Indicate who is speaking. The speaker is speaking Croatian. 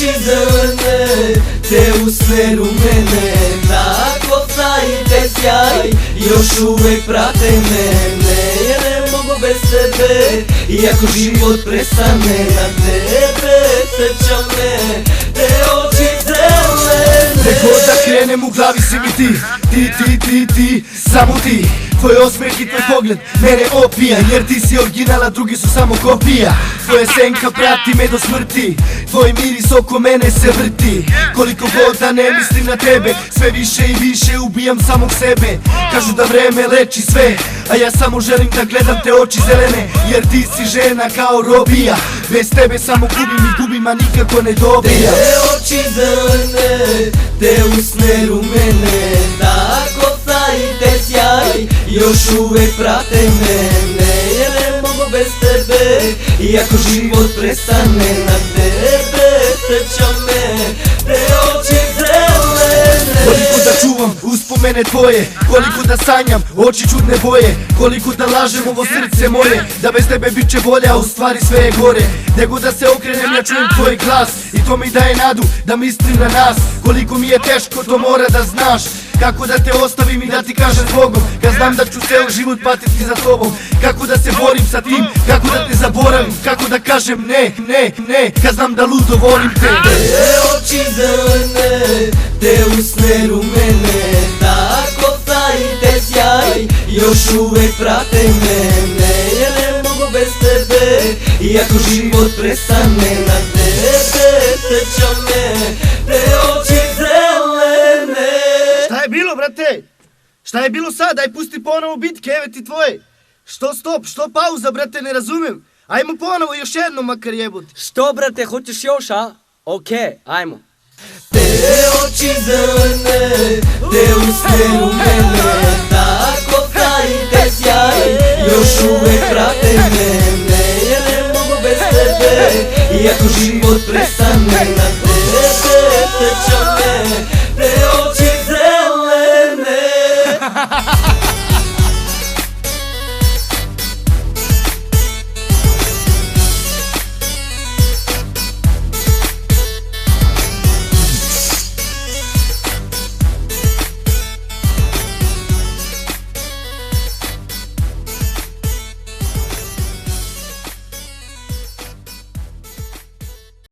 Speaker 1: oči zelene, te usne rumene, ta kosa i te sjaj još uvek prate mene. Ja ne mogu bez tebe, iako život prestane na tebe, sećam me, te oči zelene.
Speaker 2: Gde god da krenem u glavi si mi ti, samo ti. Tvoj osmeh i tvoj pogled mene opija, jer ti si original, a drugi su samo kopija. Tvoja senka prati me do smrti, tvoj miris oko mene se vrti. Koliko god da ne mislim na tebe, sve više i više ubijam samog sebe. Kažu da vreme leči sve, a ja samo želim da gledam te oči zelene, jer ti si žena kao robija. Bez tebe samo gubim, a nikako ne dobijam.
Speaker 1: Te oči zelene, te usne rumene, ta kosa i te sjaj još uvek prate mene. Ja ne mogu bez tebe, iako život prestane na tebe, sećam me, te oči zelene.
Speaker 2: Koliko da čuvam uspomene tvoje, koliko da sanjam oči čudne boje, koliko da lažem ovo srce moje, da bez tebe bit će bolje, a u stvari sve je gore. Gde god da se okrenem ja čujem tvoj glas, i to mi daje nadu da mislim na nas. Koliko mi je teško to mora da znaš, kako da te ostavim i da ti kažem zbogom, kad znam da ću ceo život patiti za tobom. Kako da se borim sa tim, kako da te zaboravim, kako da kažem ne, kad znam da ludo volim te.
Speaker 1: Te oči zelene, te usne rumene, ta kosa i te sjaj još uvek prate mene. Ja ne mogu bez tebe, iako život prestane na tebe, sećam me, te oči zelene.
Speaker 2: Šta je bilo, brate? Šta je bilo sad? Daj pusti ponovo bit, keveti tvoje. Što stop, što pauza, brate, ne razumem. Ajmo ponovo još jednom makar jebut.
Speaker 3: Što, brate, hoćeš još, a? Okej, ajmo.
Speaker 1: Te oči zelene, te usne rumene, ta kosa i te sjaj još uvek prate mene. Ja ne mogu bez tebe, iako život prestane na tebe, sećam me,